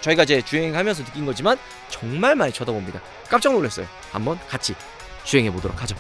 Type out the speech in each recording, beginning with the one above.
저희가 이제 주행하면서 느낀 거지만 정말 많이 쳐다봅니다. 깜짝 놀랐어요. 한번 같이 주행해 보도록 하죠.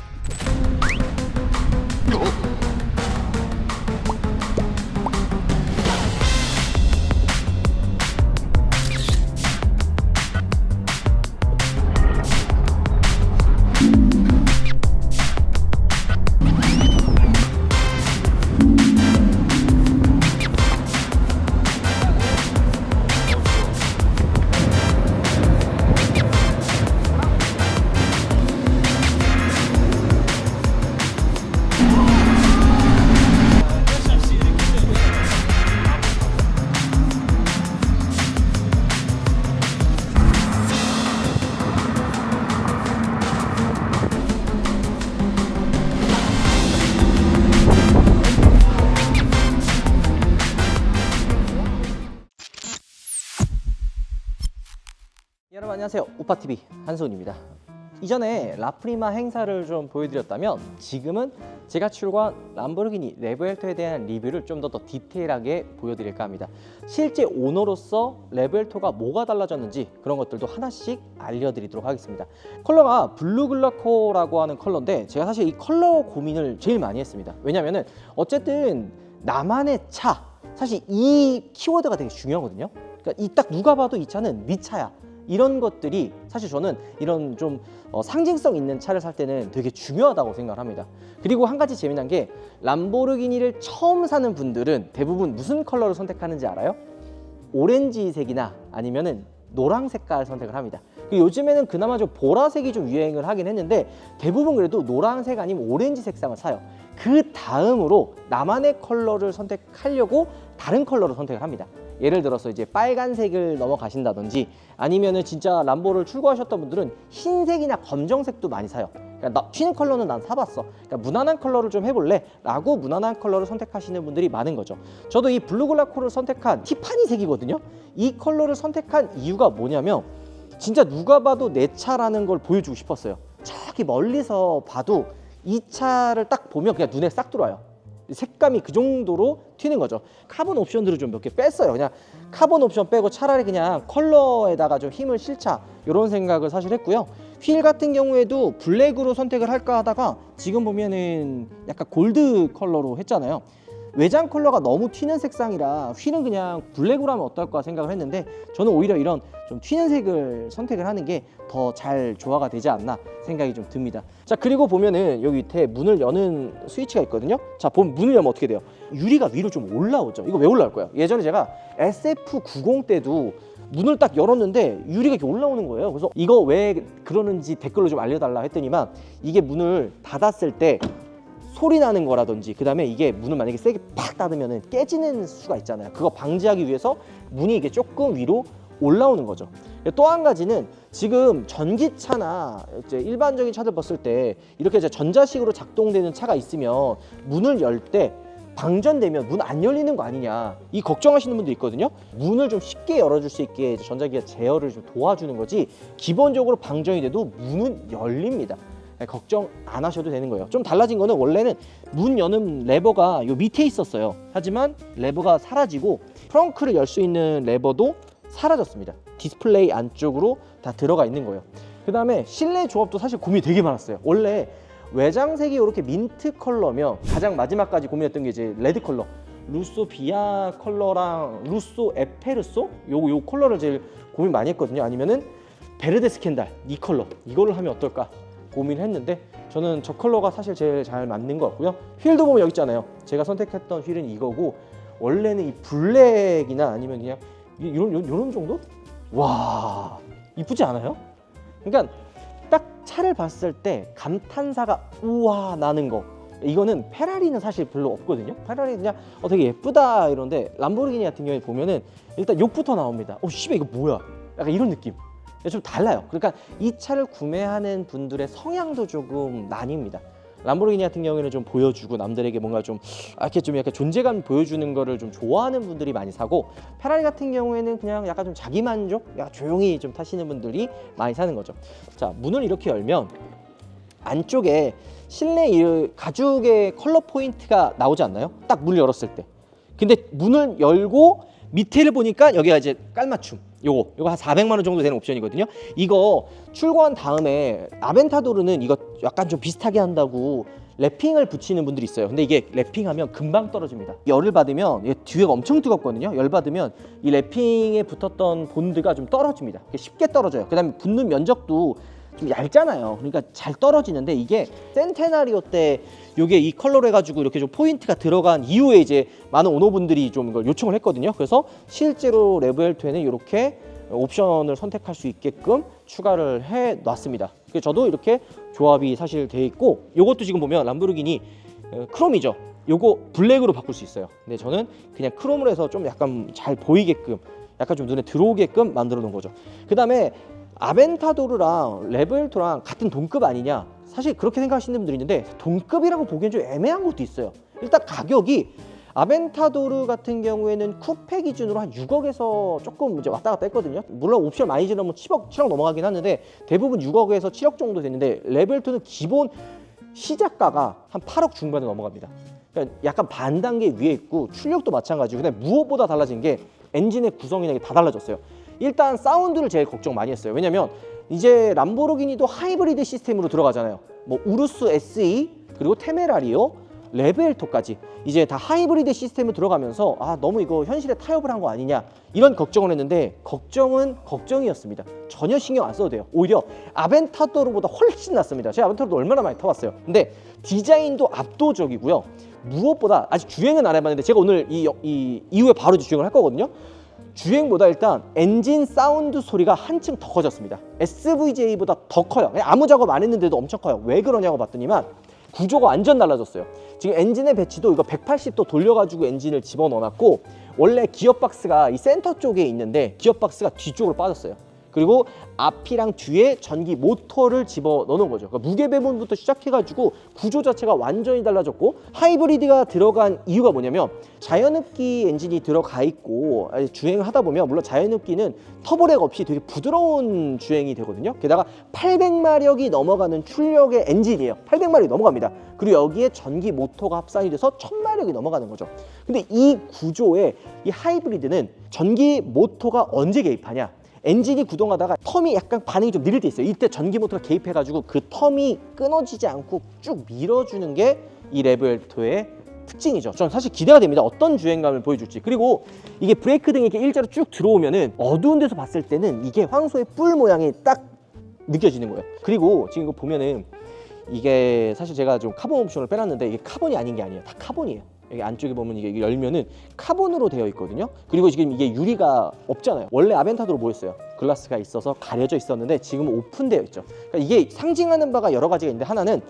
여러분 안녕하세요. 오빠TV 한소은입니다. 이전에 라프리마 행사를 좀 보여드렸다면 지금은 제가 출고한 람보르기니 레보엘토에 대한 리뷰를 좀 더 디테일하게 보여드릴까 합니다. 실제 오너로서 레보엘토가 뭐가 달라졌는지 그런 것들도 하나씩 알려드리도록 하겠습니다. 컬러가 블루글라코라고 하는 컬러인데 제가 사실 이 컬러 고민을 제일 많이 했습니다. 왜냐면은 어쨌든 나만의 차, 사실 이 키워드가 되게 중요하거든요. 그러니까 이 딱 누가 봐도 이 차는 네 차야. 이런 것들이 사실 저는 이런 좀 상징성 있는 차를 살 때는 되게 중요하다고 생각을 합니다. 그리고 한 가지 재미난 게 람보르기니를 처음 사는 분들은 대부분 무슨 컬러를 선택하는지 알아요? 오렌지색이나 아니면은 노랑 색깔 선택을 합니다. 요즘에는 그나마 좀 보라색이 좀 유행을 하긴 했는데 대부분 그래도 노란색 아니면 오렌지 색상을 사요. 그 다음으로 나만의 컬러를 선택하려고 다른 컬러를 선택을 합니다. 예를 들어서 이제 빨간색을 넘어가신다든지 아니면은 진짜 람보를 출고하셨던 분들은 흰색이나 검정색도 많이 사요. 그러니까 튀는 컬러는 난 사봤어. 그러니까 무난한 컬러를 좀 해볼래? 라고 무난한 컬러를 선택하시는 분들이 많은 거죠. 저도 이 블루글라코를 선택한 티파니 색이거든요. 이 컬러를 선택한 이유가 뭐냐면 진짜 누가 봐도 내 차라는 걸 보여주고 싶었어요. 저기 멀리서 봐도 이 차를 딱 보면 그냥 눈에 싹 들어와요. 색감이 그 정도로 튀는 거죠. 카본 옵션들을 좀 몇 개 뺐어요. 그냥 카본 옵션 빼고 차라리 그냥 컬러에다가 좀 힘을 실자 이런 생각을 사실 했고요. 휠 같은 경우에도 블랙으로 선택을 할까 하다가 지금 보면은 약간 골드 컬러로 했잖아요. 외장 컬러가 너무 튀는 색상이라 휠은 그냥 블랙으로 하면 어떨까 생각을 했는데 저는 오히려 이런 좀 튀는 색을 선택을 하는 게 더 잘 조화가 되지 않나 생각이 좀 듭니다. 자, 그리고 보면은 여기 밑에 문을 여는 스위치가 있거든요. 자, 보면 문을 열면 어떻게 돼요? 유리가 위로 좀 올라오죠. 이거 왜 올라올 거예요? 예전에 제가 SF90 때도 문을 딱 열었는데 유리가 이렇게 올라오는 거예요. 그래서 이거 왜 그러는지 댓글로 좀 알려달라 했더니만 이게 문을 닫았을 때 소리 나는 거라든지 그 다음에 이게 문을 만약에 세게 팍 닫으면 깨지는 수가 있잖아요. 그거 방지하기 위해서 문이 이게 조금 위로 올라오는 거죠. 또 한 가지는 지금 전기차나 이제 일반적인 차들 봤을 때 이렇게 이제 전자식으로 작동되는 차가 있으면 문을 열 때 방전되면 문 안 열리는 거 아니냐 이 걱정하시는 분도 있거든요. 문을 좀 쉽게 열어줄 수 있게 전자기가 제어를 좀 도와주는 거지 기본적으로 방전이 돼도 문은 열립니다. 걱정 안 하셔도 되는 거예요. 좀 달라진 거는 원래는 문 여는 레버가 요 밑에 있었어요. 하지만 레버가 사라지고 트렁크를 열 수 있는 레버도 사라졌습니다. 디스플레이 안쪽으로 다 들어가 있는 거예요. 그 다음에 실내 조합도 사실 고민이 되게 많았어요. 원래 외장색이 이렇게 민트 컬러면 가장 마지막까지 고민했던 게 이제 레드 컬러 루소 비아 컬러랑 루소 에페르소 요 컬러를 제일 고민 많이 했거든요. 아니면은 베르데 스캔달 이 컬러 이거를 하면 어떨까 고민을 했는데 저는 저 컬러가 사실 제일 잘 맞는 것 같고요. 휠도 보면 여기 있잖아요. 제가 선택했던 휠은 이거고 원래는 이 블랙이나 아니면 그냥 이런 정도? 와 이쁘지 않아요? 그러니까 딱 차를 봤을 때 감탄사가 우와 나는 거 이거는 페라리는 사실 별로 없거든요. 페라리 그냥 되게 예쁘다 이런데 람보르기니 같은 경우에 보면은 일단 욕부터 나옵니다. 씨발 이거 뭐야? 약간 이런 느낌. 좀 달라요. 그러니까 이 차를 구매하는 분들의 성향도 조금 나뉩니다. 람보르기니 같은 경우에는 좀 보여주고 남들에게 뭔가 좀 이렇게 좀 약간 존재감 보여주는 거를 좀 좋아하는 분들이 많이 사고 페라리 같은 경우에는 그냥 약간 좀 자기 만족, 약간 조용히 좀 타시는 분들이 많이 사는 거죠. 자, 문을 이렇게 열면 안쪽에 실내 가죽의 컬러 포인트가 나오지 않나요? 딱 문을 열었을 때. 근데 문을 열고 밑에를 보니까 여기가 이제 깔맞춤 요거 한 400만 원 정도 되는 옵션이거든요. 이거 출고한 다음에 아벤타도르는 이거 약간 좀 비슷하게 한다고 랩핑을 붙이는 분들이 있어요. 근데 이게 랩핑하면 금방 떨어집니다. 열을 받으면 뒤에가 엄청 뜨겁거든요. 열 받으면 이 랩핑에 붙었던 본드가 좀 떨어집니다. 쉽게 떨어져요. 그 다음에 붙는 면적도 좀 얇잖아요. 그러니까 잘 떨어지는데, 이게 센테나리오 때 요게 이 컬러로 해가지고 이렇게 좀 포인트가 들어간 이후에 이제 많은 오너분들이 좀 이걸 요청을 했거든요. 그래서 실제로 레브엘2에는 이렇게 옵션을 선택할 수 있게끔 추가를 해 놨습니다. 그래서 저도 이렇게 조합이 사실 돼 있고, 요것도 지금 보면 람보르기니 크롬이죠. 요거 블랙으로 바꿀 수 있어요. 근데 저는 그냥 크롬으로 해서 좀 약간 잘 보이게끔, 약간 좀 눈에 들어오게끔 만들어 놓은 거죠. 그 다음에 아벤타도르랑 레벨2랑 같은 동급 아니냐, 사실 그렇게 생각하시는 분들이 있는데 동급이라고 보기엔 좀 애매한 것도 있어요. 일단 가격이 아벤타도르 같은 경우에는 쿠페 기준으로 한 6억에서 조금 이제 왔다 갔다 했거든요. 물론 옵션 많이 지르면 7억 넘어가긴 하는데 대부분 6억에서 7억 정도 되는데, 레벨2는 기본 시작가가 한 8억 중반에 넘어갑니다. 그러니까 약간 반 단계 위에 있고, 출력도 마찬가지고, 근데 무엇보다 달라진 게 엔진의 구성이나 이게 다 달라졌어요. 일단 사운드를 제일 걱정 많이 했어요. 왜냐면 이제 람보르기니도 하이브리드 시스템으로 들어가잖아요. 뭐 우루스 SE 그리고 테메라리오, 레벨토까지 이제 다 하이브리드 시스템으로 들어가면서 너무 이거 현실에 타협을 한 거 아니냐, 이런 걱정을 했는데, 걱정은 걱정이었습니다. 전혀 신경 안 써도 돼요. 오히려 아벤타도르보다 훨씬 낫습니다. 제가 아벤타도르 얼마나 많이 타봤어요. 근데 디자인도 압도적이고요. 무엇보다 아직 주행은 안 해봤는데, 제가 오늘 이 이후에 바로 주행을 할 거거든요. 주행보다 일단 엔진 사운드 소리가 한층 더 커졌습니다. SVJ보다 더 커요. 아무 작업 안 했는데도 엄청 커요. 왜 그러냐고 봤더니만 구조가 완전 달라졌어요. 지금 엔진의 배치도 이거 180도 돌려가지고 엔진을 집어넣어놨고, 원래 기어박스가 이 센터 쪽에 있는데 기어박스가 뒤쪽으로 빠졌어요. 그리고 앞이랑 뒤에 전기 모터를 집어넣는 거죠. 그러니까 무게 배분부터 시작해가지고 구조 자체가 완전히 달라졌고, 하이브리드가 들어간 이유가 뭐냐면 자연흡기 엔진이 들어가 있고, 주행을 하다 보면 물론 자연흡기는 터보렉 없이 되게 부드러운 주행이 되거든요. 게다가 800마력이 넘어가는 출력의 엔진이에요. 800마력이 넘어갑니다. 그리고 여기에 전기 모터가 합산이 돼서 1000마력이 넘어가는 거죠. 근데 이 구조의 이 하이브리드는 전기 모터가 언제 개입하냐, 엔진이 구동하다가 텀이 약간 반응이 좀 느릴 때 있어요. 이때 전기 모터가 개입해가지고 그 텀이 끊어지지 않고 쭉 밀어주는 게 이 레벨2의 특징이죠. 저는 사실 기대가 됩니다. 어떤 주행감을 보여줄지. 그리고 이게 브레이크 등이 이렇게 일자로 쭉 들어오면은 어두운 데서 봤을 때는 이게 황소의 뿔 모양이 딱 느껴지는 거예요. 그리고 지금 이거 보면은 이게 사실 제가 좀 카본 옵션을 빼놨는데, 이게 카본이 아닌 게 아니에요. 다 카본이에요. 여기 안쪽에 보면 이게 열면은 카본으로 되어 있거든요. 그리고 지금 이게 유리가 없잖아요. 원래 아벤타도로 뭐였어요? 글라스가 있어서 가려져 있었는데 지금 오픈되어 있죠. 그러니까 이게 상징하는 바가 여러 가지가 있는데, 하나는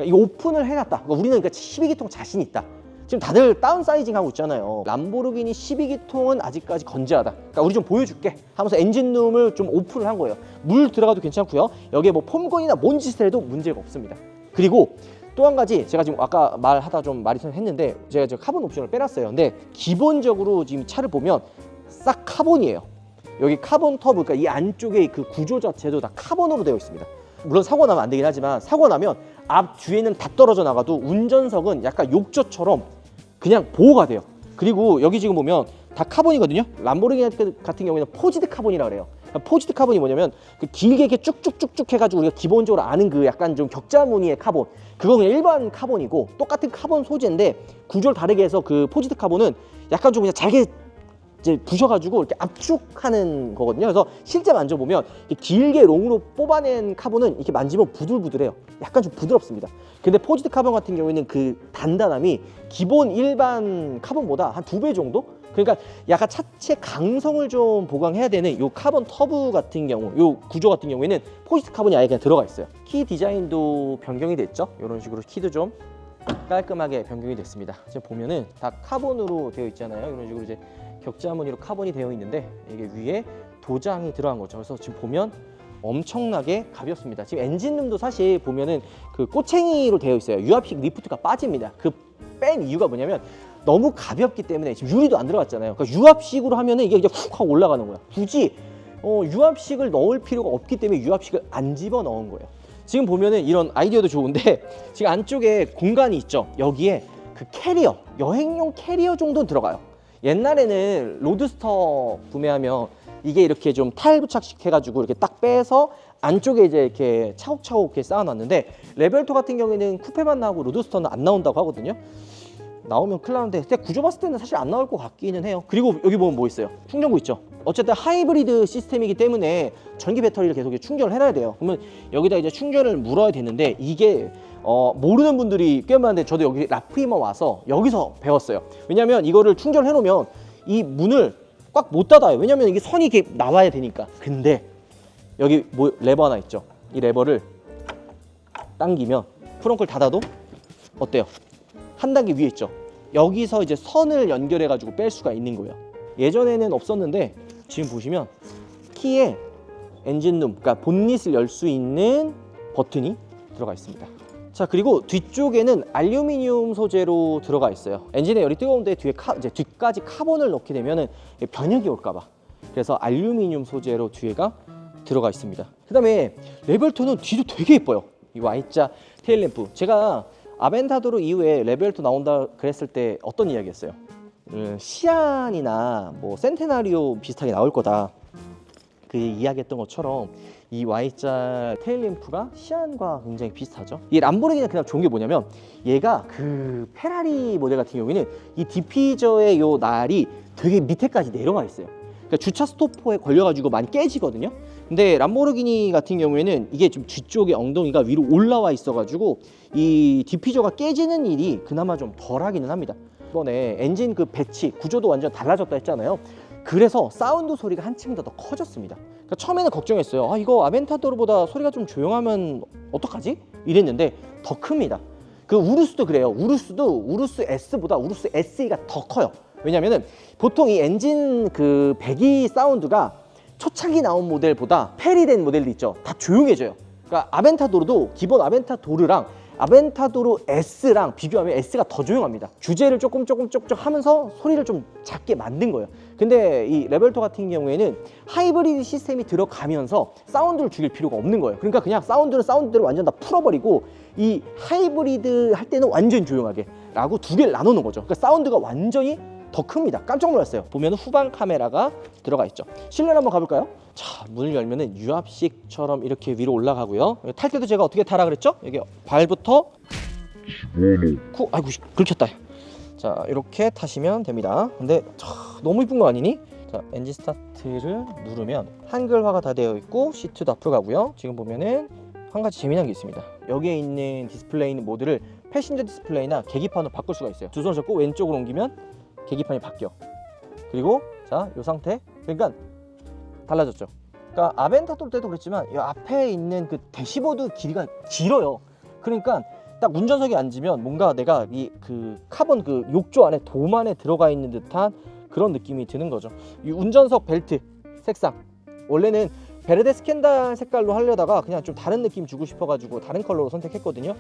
이거 오픈을 해놨다. 그러니까 우리는 그러니까 12기통 자신 있다. 지금 다들 다운 사이징 하고 있잖아요. 람보르기니 12기통은 아직까지 건재하다. 그러니까 우리 좀 보여줄게 하면서 엔진룸을 좀 오픈을 한 거예요. 물 들어가도 괜찮고요. 여기에 뭐 폼건이나 뭔 짓을 해도 문제가 없습니다. 그리고 또 한 가지, 제가 지금 아까 말하다 좀 말이 했는데, 제가 지금 카본 옵션을 빼놨어요. 근데 기본적으로 지금 차를 보면 싹 카본이에요. 여기 카본 터브, 그러니까 이 안쪽에 그 구조 자체도 다 카본으로 되어 있습니다. 물론 사고 나면 안 되긴 하지만, 사고 나면 앞 뒤에는 다 떨어져 나가도 운전석은 약간 욕조처럼 그냥 보호가 돼요. 그리고 여기 지금 보면 다 카본이거든요. 람보르기니 같은 경우에는 포지드 카본이라 그래요. 포지드 카본이 뭐냐면 그 길게 이렇게 쭉쭉쭉쭉 해가지고 우리가 기본적으로 아는 그 약간 좀 격자 무늬의 카본, 그거 그냥 일반 카본이고 똑같은 카본 소재인데 구조를 다르게 해서 그 포지드 카본은 약간 좀 그냥 잘게 이제 부셔가지고 이렇게 압축하는 거거든요. 그래서 실제 만져보면 길게 롱으로 뽑아낸 카본은 이렇게 만지면 부들부들해요. 약간 좀 부드럽습니다. 근데 포지드 카본 같은 경우에는 그 단단함이 기본 일반 카본보다 한 2배 정도? 그러니까 약간 차체 강성을 좀 보강해야 되는 요 카본 터브 같은 경우, 요 구조 같은 경우에는 포지드 카본이 아예 그냥 들어가 있어요. 키 디자인도 변경이 됐죠. 이런 식으로 키도 좀 깔끔하게 변경이 됐습니다. 지금 보면은 다 카본으로 되어 있잖아요. 이런 식으로 이제 격자 무늬로 카본이 되어 있는데, 이게 위에 도장이 들어간 거죠. 그래서 지금 보면 엄청나게 가볍습니다. 지금 엔진룸도 사실 보면은 그 꼬챙이로 되어 있어요. 유압식 리프트가 빠집니다. 그 뺀 이유가 뭐냐면 너무 가볍기 때문에, 지금 유리도 안 들어갔잖아요. 그러니까 유압식으로 하면은 이게 그냥 훅 하고 올라가는 거야. 굳이 유압식을 넣을 필요가 없기 때문에 유압식을 안 집어 넣은 거예요. 지금 보면은 이런 아이디어도 좋은데, 지금 안쪽에 공간이 있죠. 여기에 그 캐리어, 여행용 캐리어 정도는 들어가요. 옛날에는 로드스터 구매하면 이게 이렇게 좀 타일 부착식 해가지고 이렇게 딱 빼서 안쪽에 이제 이렇게 차곡차곡 이렇게 쌓아놨는데 레벨2 같은 경우에는 쿠페만 나오고 로드스터는 안 나온다고 하거든요. 나오면 큰일 나는데 근데 구조 봤을 때는 사실 안 나올 것 같기는 해요. 그리고 여기 보면 뭐 있어요? 충전구 있죠. 어쨌든 하이브리드 시스템이기 때문에 전기 배터리를 계속 충전을 해놔야 돼요. 그러면 여기다 이제 충전을 물어야 되는데 이게 모르는 분들이 꽤 많은데 저도 여기 라프리마 와서 여기서 배웠어요. 왜냐면 이거를 충전해 놓으면 이 문을 꽉 못 닫아요. 왜냐면 이게 선이 이렇게 나와야 되니까. 근데 여기 뭐 레버 하나 있죠. 이 레버를 당기면 프렁크를 닫아도 어때요? 한 단계 위에 있죠. 여기서 이제 선을 연결해 가지고 뺄 수가 있는 거예요. 예전에는 없었는데 지금 보시면 키에 엔진룸, 그러니까 본닛을 열 수 있는 버튼이 들어가 있습니다. 자, 그리고 뒤쪽에는 알루미늄 소재로 들어가 있어요. 엔진의 열이 뜨거운데 뒤에 이제 뒤까지 카본을 넣게 되면은 변형이 올까봐. 그래서 알루미늄 소재로 뒤에가 들어가 있습니다. 그다음에 레벨2는 뒤도 되게 예뻐요. 이 Y자 테일램프. 제가 아벤타도르 이후에 레벨2 나온다 그랬을 때 어떤 이야기였어요? 시안이나 뭐 센테나리오 비슷하게 나올 거다. 그 이야기했던 것처럼 이 Y자 테일램프가 시안과 굉장히 비슷하죠. 이 람보르기니가 그냥 좋은 게 뭐냐면 얘가 그 페라리 모델 같은 경우에는 이 디피저의 요 날이 되게 밑에까지 내려가 있어요. 그러니까 주차 스토퍼에 걸려가지고 많이 깨지거든요. 근데 람보르기니 같은 경우에는 이게 좀 뒤쪽에 엉덩이가 위로 올라와 있어가지고 이 디피저가 깨지는 일이 그나마 좀 덜하기는 합니다. 이번에 엔진 그 배치 구조도 완전 달라졌다 했잖아요. 그래서 사운드 소리가 한층 더 커졌습니다. 그러니까 처음에는 걱정했어요. 아, 이거 아벤타도르보다 소리가 좀 조용하면 어떡하지? 이랬는데 더 큽니다. 그 우루스도 그래요. 우루스도 우루스 S보다 우루스 SE가 더 커요. 왜냐면은 보통 이 엔진 그 배기 사운드가 초창기 나온 모델보다 페리된 모델도 있죠. 다 조용해져요. 그러니까 아벤타도르도 기본 아벤타도르랑 아벤타도르 S랑 비교하면 S가 더 조용합니다. 주제를 조금 하면서 소리를 좀 작게 만든 거예요. 근데 이 레벨2 같은 경우에는 하이브리드 시스템이 들어가면서 사운드를 죽일 필요가 없는 거예요. 그러니까 그냥 사운드를 사운드대로 완전 다 풀어버리고 이 하이브리드 할 때는 완전 조용하게 라고 두 개를 나누는 거죠. 그러니까 사운드가 완전히 더 큽니다. 깜짝 놀랐어요. 보면 후방 카메라가 들어가 있죠. 실내로 한번 가볼까요? 자, 문을 열면은 유압식처럼 이렇게 위로 올라가고요. 탈 때도 제가 어떻게 타라 그랬죠? 여기 발부터 아이고 긁혔다. 자, 이렇게 타시면 됩니다. 근데 너무 이쁜 거 아니니? 자, 엔진 스타트를 누르면 한글화가 다 되어 있고 시트도 앞으로 가고요. 지금 보면은 한 가지 재미난 게 있습니다. 여기에 있는 디스플레이 있는 모드를 패신저 디스플레이나 계기판으로 바꿀 수가 있어요. 두 손을 잡고 왼쪽으로 옮기면 계기판이 바뀌어. 그리고 자, 이 상태. 그러니까 달라졌죠. 그러니까 아벤타도르 때도 그랬지만 이 앞에 있는 그 대시보드 길이가 길어요. 그러니까 딱 운전석에 앉으면 뭔가 내가 이 그 카본 그 욕조 안에 돔 안에 들어가 있는 듯한 그런 느낌이 드는 거죠. 이 운전석 벨트 색상 원래는 베르데 스캔달 색깔로 하려다가 그냥 좀 다른 느낌 주고 싶어가지고 다른 컬러로 선택했거든요.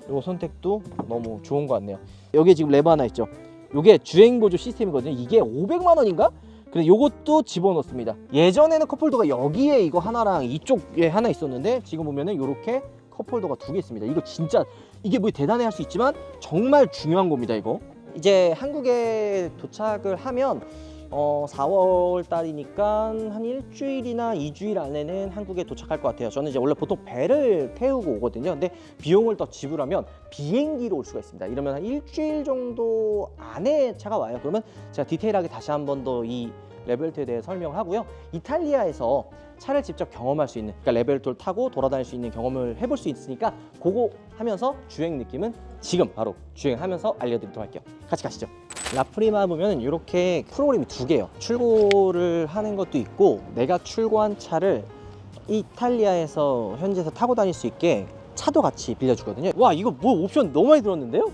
이 선택도 너무 좋은 것 같네요. 여기에 지금 레버 하나 있죠. 요게 주행보조 시스템이거든요. 이게 500만 원인가? 그래서 요것도 집어넣습니다. 예전에는 컵홀더가 여기에 이거 하나랑 이쪽에 하나 있었는데 지금 보면은 요렇게 컵홀더가 두 개 있습니다. 이거 진짜 이게 뭐 대단해 할 수 있지만 정말 중요한 겁니다. 이거 이제 한국에 도착을 하면 4월 달이니까 한 일주일이나 2주일 안에는 한국에 도착할 것 같아요. 저는 이제 원래 보통 배를 태우고 오거든요. 근데 비용을 더 지불하면 비행기로 올 수가 있습니다. 이러면 한 일주일 정도 안에 차가 와요. 그러면 제가 디테일하게 다시 한 번 더 이 레벨2에 대해 설명을 하고요. 이탈리아에서 차를 직접 경험할 수 있는, 그러니까 레벨2를 타고 돌아다닐 수 있는 경험을 해볼 수 있으니까 그거 하면서 주행 느낌은 지금 바로 주행하면서 알려드리도록 할게요. 같이 가시죠. 라프리마 보면 이렇게 프로그램이 두 개예요. 출고를 하는 것도 있고 내가 출고한 차를 이탈리아에서 현지에서 타고 다닐 수 있게 차도 같이 빌려주거든요. 와, 이거 뭐 옵션 너무 많이 들었는데요?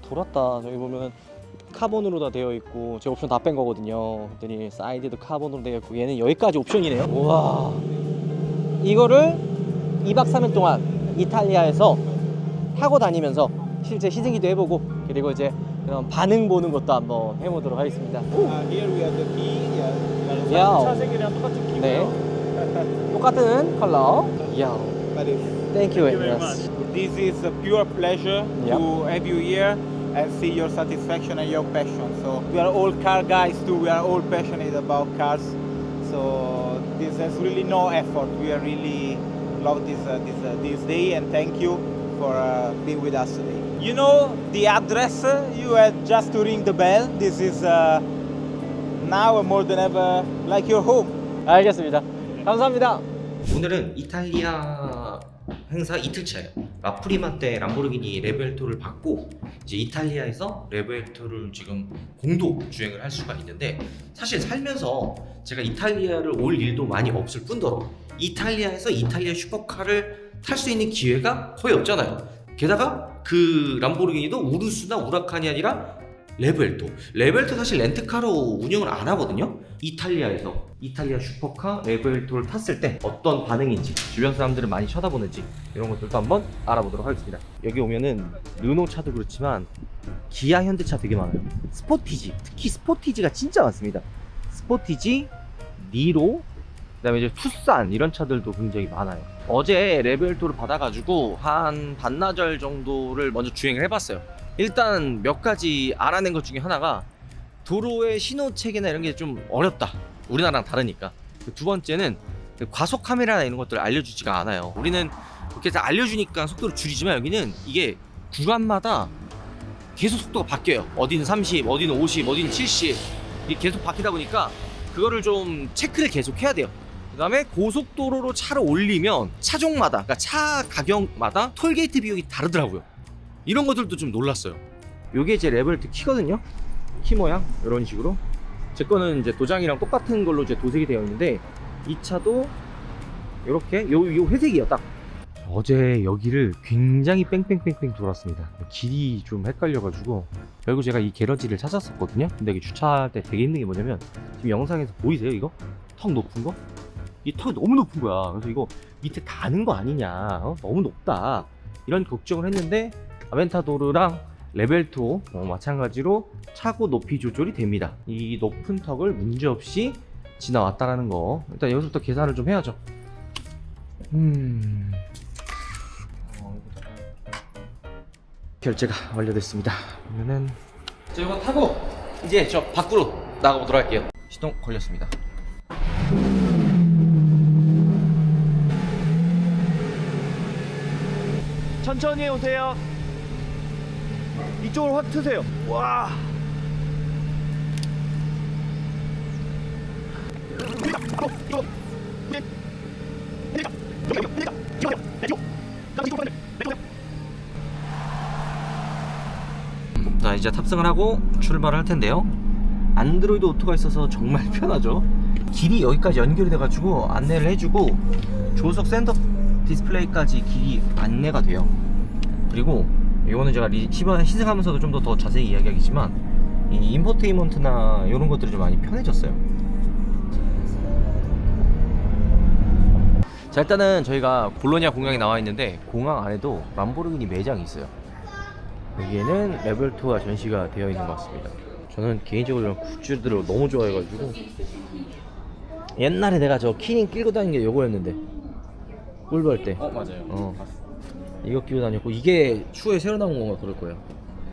돌았다. 저기 보면 카본으로 다 되어 있고 제가 옵션 다 뺀 거거든요. 그랬더니 사이드도 카본으로 되어 있고 얘는 여기까지 옵션이네요. 우와, 이거를 2박 3일 동안 이탈리아에서 타고 다니면서 실제 시승기도 해보고 그리고 이제 그럼 반응 보는 것도 한번 해보도록 하겠습니다. Here we have the key. 야. 차색이랑 똑같은 키고요. 네, 똑같은 컬러. 야, That is. thank you very very much. This is a pure pleasure Yep. to have you here. and see your satisfaction and your passion. So we are all car guys too. We are all passionate about cars. So this has really no effort. We are really love this day, and thank you for being with us today. You know the address. You had just to ring the bell. This is now more than ever like your home. 알겠습니다. 감사합니다. 오늘은 이탈리아 행사 이틀차예요. 라프리마 때 람보르기니 레벨토를 받고 이제 이탈리아에서 레벨토를 지금 공도 주행을 할 수가 있는데, 사실 살면서 제가 이탈리아를 올 일도 많이 없을 뿐더러 이탈리아에서 이탈리아 슈퍼카를 탈 수 있는 기회가 거의 없잖아요. 게다가 그 람보르기니도 우루스나 우라칸이 아니라 레벨토 사실 렌트카로 운영을 안 하거든요. 이탈리아에서 이탈리아 슈퍼카 레벨토를 탔을 때 어떤 반응인지, 주변 사람들은 많이 쳐다보는지, 이런 것들도 한번 알아보도록 하겠습니다. 여기 오면은 르노 차도 그렇지만 기아 현대차 되게 많아요. 스포티지, 특히 스포티지가 진짜 많습니다. 스포티지, 니로, 그다음에 이제 투싼 이런 차들도 굉장히 많아요. 어제 레벨토를 받아가지고 한 반나절 정도를 먼저 주행을 해봤어요. 일단 몇 가지 알아낸 것 중에 하나가 도로의 신호체계나 이런 게 좀 어렵다. 우리나라랑 다르니까. 두 번째는 과속 카메라나 이런 것들을 알려주지가 않아요. 우리는 이렇게 다 알려주니까 속도를 줄이지만 여기는 이게 구간마다 계속 속도가 바뀌어요. 어디는 30, 어디는 50, 어디는 70 이게 계속 바뀌다 보니까 그거를 좀 체크를 계속 해야 돼요. 그 다음에 고속도로로 차를 올리면 차종마다, 그러니까 차 가격마다 톨게이트 비용이 다르더라고요. 이런 것들도 좀 놀랐어요. 요게 제 레벨트 키거든요. 키 모양 이런 식으로. 제 거는 이제 도장이랑 똑같은 걸로 이제 도색이 되어 있는데, 이 차도 이렇게 요 회색이에요. 딱 어제 여기를 굉장히 뺑뺑뺑뺑 돌았습니다. 길이 좀 헷갈려가지고 결국 제가 이 게러지를 찾았었거든요. 근데 여기 주차할 때 되게 힘든 게 뭐냐면, 지금 영상에서 보이세요? 이거 턱 높은 거? 이 턱이 너무 높은 거야. 그래서 이거 밑에 닿는 거 아니냐, 너무 높다, 이런 걱정을 했는데 아벤타도르랑 레벨토 마찬가지로 차고 높이 조절이 됩니다. 이 높은 턱을 문제없이 지나왔다라는 거. 일단 여기서부터 계산을 좀 해야죠. 결제가 완료됐습니다. 그러면은 저 이거 타고 이제 저 밖으로 나가보도록 할게요. 시동 걸렸습니다. 천천히 오세요. 이쪽으로 확 트세요. 와. 자, 이제 탑승을 하고 출발을 할 텐데요. 안드로이드 오토가 있어서 정말 편하죠. 길이 여기까지 연결이 돼가지고 안내를 해주고 조석 센터 디스플레이까지 길이 안내가 돼요. 그리고 이거는 제가 시승하면서도 좀 더 자세히 이야기하겠지만, 이 인포테인먼트나 이런 것들이 좀 많이 편해졌어요. 자, 일단은 저희가 볼로냐 공항에 나와 있는데, 공항 안에도 람보르기니 매장이 있어요. 여기에는 레벨토가 전시가 되어 있는 것 같습니다. 저는 개인적으로 이런 굿즈들을 너무 좋아해가지고, 옛날에 내가 저 키링 끼고 다니는 게 요거였는데, 꿀벌 때. 맞아요. 이거 끼고 다녔고, 이게 추후에 새로 나온 건가 그럴 거예요.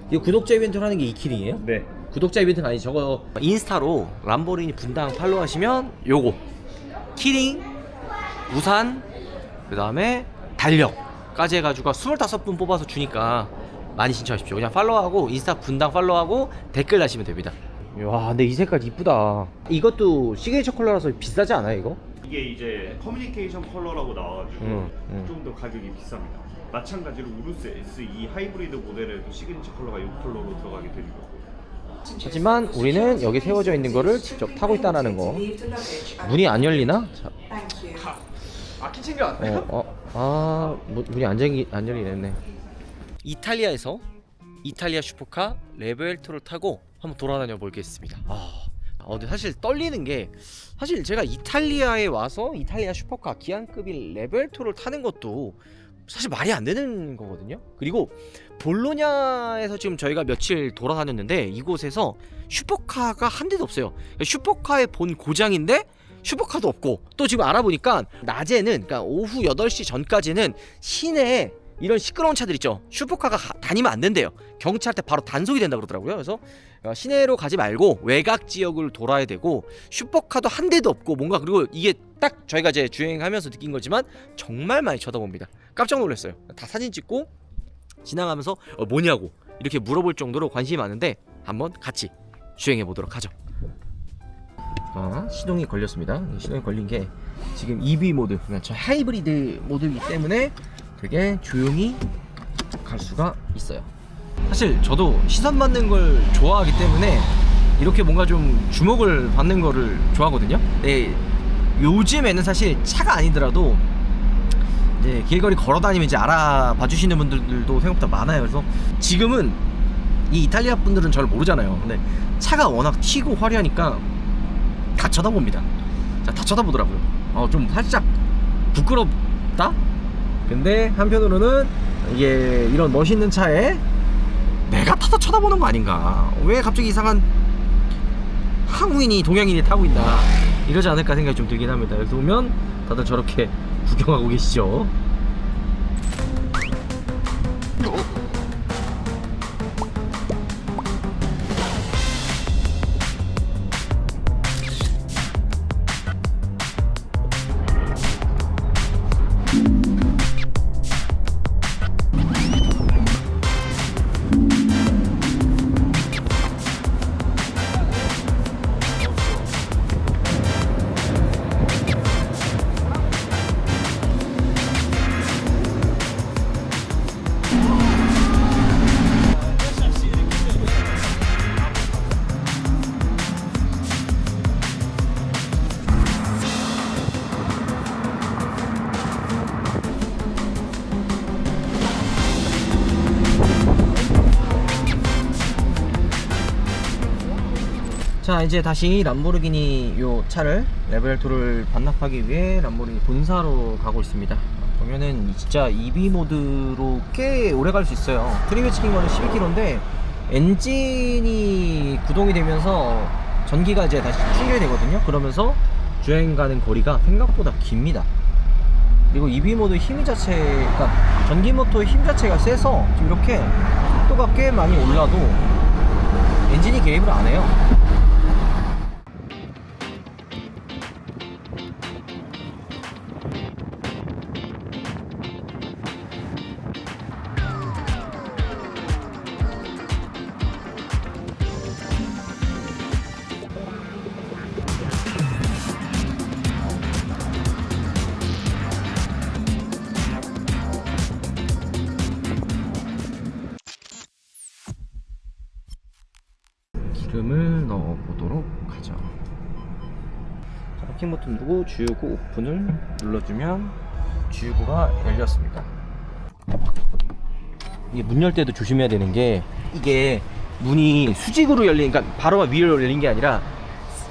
이거 구독자 이벤트를 하는 게 이 키링이에요? 네. 구독자 이벤트가 아니지. 저거 인스타로 람보르기니 분당 팔로우 하시면 요거 키링, 우산, 그 다음에 달력까지 해가지고 25분 뽑아서 주니까 많이 신청하십시오. 그냥 팔로우하고 인스타 분당 팔로우하고 댓글 다시면 됩니다. 와, 근데 이 색깔 이쁘다. 이것도 시그니처 컬러라서 비싸지 않아요, 이거? 이게 이제 커뮤니케이션 컬러라고 나와가지고 좀 더 가격이 비쌉니다. 마찬가지로 우루스 SE 하이브리드 모델에도 시그니처 컬러가 이 컬러로 들어가게 되는 거고. 하지만 우리는 여기 세워져 있는 거를 직접 타고 있다는 거. 문이 안 열리나? 자. 키 챙겨왔나요? 문이 안 열리네. 이탈리아에서 이탈리아 슈퍼카 레벨토를 타고 한번 돌아다녀 보겠습니다. 근데 사실 떨리는 게, 사실 제가 이탈리아에 와서 이탈리아 슈퍼카 기안급인 레벨토를 타는 것도 사실 말이 안 되는 거거든요. 그리고 볼로냐에서 지금 저희가 며칠 돌아다녔는데, 이곳에서 슈퍼카가 한 대도 없어요. 슈퍼카의 본 고장인데 슈퍼카도 없고, 또 지금 알아보니까 낮에는, 그러니까 오후 8시 전까지는 시내에 이런 시끄러운 차들 있죠. 슈퍼카가 다니면 안 된대요. 경찰한테 바로 단속이 된다 그러더라고요. 그래서 시내로 가지 말고 외곽 지역을 돌아야 되고, 슈퍼카도 한 대도 없고 뭔가, 그리고 이게 딱 저희가 이제 주행하면서 느낀 거지만 정말 많이 쳐다봅니다. 깜짝 놀랐어요. 다 사진 찍고 지나가면서 뭐냐고 이렇게 물어볼 정도로 관심이 많은데 한번 같이 주행해 보도록 하죠. 시동이 걸렸습니다. 시동이 걸린 게 지금 EV 모드, 그러니까 저 하이브리드 모드이기 때문에 되게 조용히 갈 수가 있어요. 사실 저도 시선 받는 걸 좋아하기 때문에 이렇게 뭔가 좀 주목을 받는 거를 좋아하거든요. 네, 요즘에는 사실 차가 아니더라도 이제 길거리 걸어 다니면 이제 알아봐 주시는 분들도 생각보다 많아요. 그래서 지금은 이 이탈리아 분들은 저를 모르잖아요. 근데 차가 워낙 튀고 화려하니까 다 쳐다봅니다. 자, 다 쳐다보더라고요. 좀 살짝 부끄럽다? 근데 한편으로는 이게 이런 멋있는 차에 내가 타서 쳐다보는 거 아닌가, 왜 갑자기 이상한 한국인이 동양인이 타고 있나 이러지 않을까 생각이 좀 들긴 합니다. 그래서 보면 다들 저렇게 구경하고 계시죠. 자, 이제 다시 람보르기니 요 차를 레벨2를 반납하기 위해 람보르기니 본사로 가고 있습니다. 보면은 진짜 EV 모드로 꽤 오래 갈 수 있어요. 프리뷰 찍힌 거는 12km인데 엔진이 구동이 되면서 전기가 이제 다시 충전이 되거든요. 그러면서 주행 가는 거리가 생각보다 깁니다. 그리고 EV 모드 힘 자체가, 전기 모터의 힘 자체가 세서 지금 이렇게 속도가 꽤 많이 올라도 엔진이 개입을 안 해요. 기름을 넣어 보도록 하죠. 자, 파킹 버튼 누르고 주유구 오픈을 눌러주면 주유구가 열렸습니다. 이게 문 열 때도 조심해야 되는 게, 이게 문이 수직으로 열린, 그러니까 바로 위로 열린 게 아니라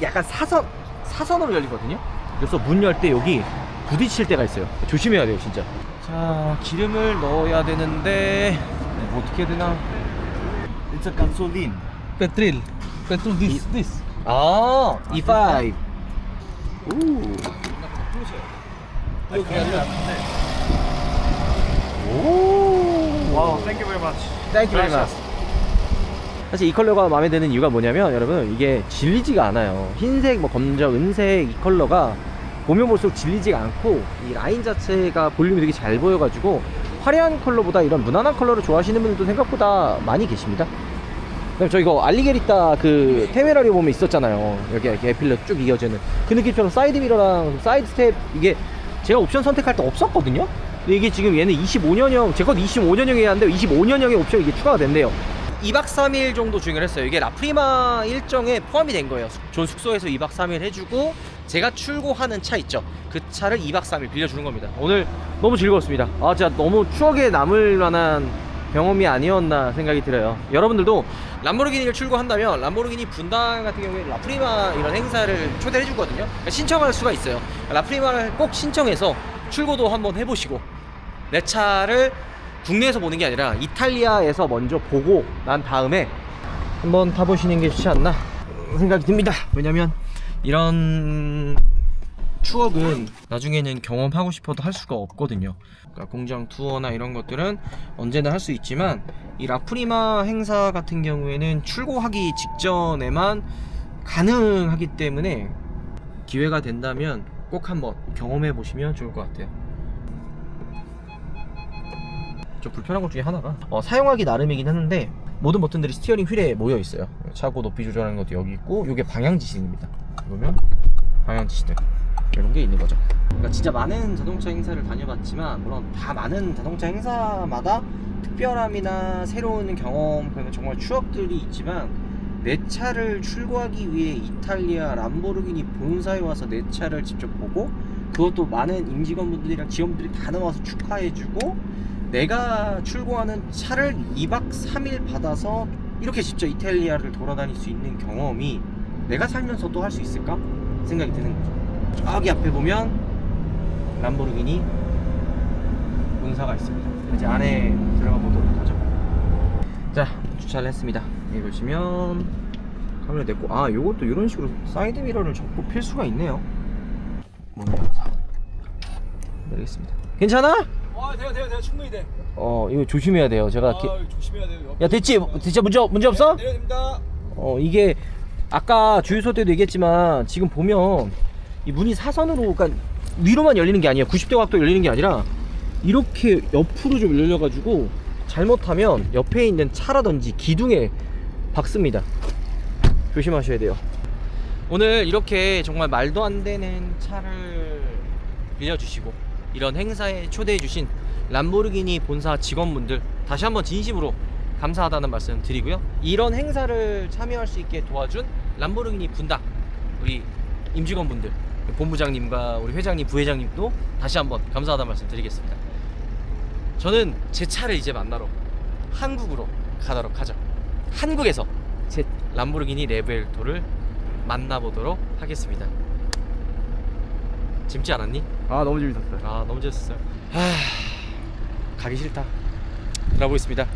약간 사선으로 열리거든요. 그래서 문 열 때 여기 부딪힐 때가 있어요. 조심해야 돼요, 진짜. 자, 기름을 넣어야 되는데 뭐 어떻게 해야 되나? It's a gasoline. Petrol. Petrol this. 아, E5. 오. 오. 와우, thank you very much. Thank you very much. 사실 이 컬러가 마음에 드는 이유가 뭐냐면, 여러분, 이게 질리지가 않아요. 흰색, 뭐 검정, 은색 이 컬러가 보면 볼수록 질리지가 않고, 이 라인 자체가 볼륨이 되게 잘 보여가지고 화려한 컬러보다 이런 무난한 컬러를 좋아하시는 분들도 생각보다 많이 계십니다. 그다음 저 이거 알리게리타 그 테메라리 보면 있었잖아요. 여기 이렇게 에필러 쭉 이어지는 그 느낌처럼 사이드 미러랑 사이드 스텝, 이게 제가 옵션 선택할 때 없었거든요. 근데 이게 지금 얘는 25년형, 제 것도 25년형이야 하는데 25년형의 옵션이 이게 추가가 된대요. 2박 3일 정도 주행을 했어요. 이게 라프리마 일정에 포함이 된 거예요. 존 숙소에서 2박 3일 해주고 제가 출고하는 차 있죠, 그 차를 2박 3일 빌려주는 겁니다. 오늘 너무 즐거웠습니다. 아, 진짜 너무 추억에 남을 만한 경험이 아니었나 생각이 들어요. 여러분들도 람보르기니를 출고한다면 람보르기니 분당 같은 경우에 라프리마 이런 행사를 초대해 주거든요. 그러니까 신청할 수가 있어요. 라프리마를 꼭 신청해서 출고도 한번 해보시고, 내 차를 국내에서 보는 게 아니라 이탈리아에서 먼저 보고 난 다음에 한번 타보시는 게 좋지 않나 생각이 듭니다. 왜냐면 이런 추억은 나중에는 경험하고 싶어도 할 수가 없거든요. 그러니까 공장 투어나 이런 것들은 언제나 할 수 있지만 이 라프리마 행사 같은 경우에는 출고하기 직전에만 가능하기 때문에 기회가 된다면 꼭 한번 경험해 보시면 좋을 것 같아요. 좀 불편한 것 중에 하나가 사용하기 나름이긴 하는데 모든 버튼들이 스티어링 휠에 모여 있어요. 차고 높이 조절하는 것도 여기 있고, 이게 방향 지시입니다. 보면 방향 지시등 이런 게 있는 거죠. 그러니까 진짜 많은 자동차 행사를 다녀봤지만, 물론 다 많은 자동차 행사마다 특별함이나 새로운 경험, 그리고 정말 추억들이 있지만, 내 차를 출고하기 위해 이탈리아 람보르기니 본사에 와서 내 차를 직접 보고, 그것도 많은 임직원분들이랑 직원분들이 다 나와서 축하해주고, 내가 출고하는 차를 2박 3일 받아서 이렇게 직접 이탈리아를 돌아다닐 수 있는 경험이 내가 살면서도 할 수 있을까? 생각이 드는 거죠. 저기 앞에 보면 람보르기니 본사가 있습니다. 이제 안에 들어가 보도록 하죠. 자, 주차를 했습니다. 여기 보시면 카메라 됐고, 아, 요것도 이런 식으로 사이드 미러를 접고 필 수가 있네요. 문 열어서 내리겠습니다. 괜찮아? 돼요. 충분히 돼. 이거 조심해야 돼요. 제가 조심해야 돼요. 야, 됐지? 진짜 문제 없어? 내려야 됩니다. 이게 아까 주유소 때도 얘기했지만, 지금 보면 이 문이 사선으로, 그러니까 위로만 열리는 게 아니에요. 90도 각도 열리는 게 아니라 이렇게 옆으로 좀 열려가지고 잘못하면 옆에 있는 차라든지 기둥에 박습니다. 조심하셔야 돼요. 오늘 이렇게 정말 말도 안 되는 차를 빌려주시고 이런 행사에 초대해주신 람보르기니 본사 직원분들 다시 한번 진심으로 감사하다는 말씀 드리고요. 이런 행사를 참여할 수 있게 도와준 람보르기니 분당 우리 임직원분들, 본부장님과 우리 회장님, 부회장님도 다시 한번 감사하다는 말씀 드리겠습니다. 저는 제 차를 이제 만나러 한국으로 가도록 하죠. 한국에서 제 람보르기니 레벨토를 만나보도록 하겠습니다. 재밌지 않았니? 아, 너무 재밌었어요. 너무 재밌었어요. 가기 싫다. 들어보겠습니다.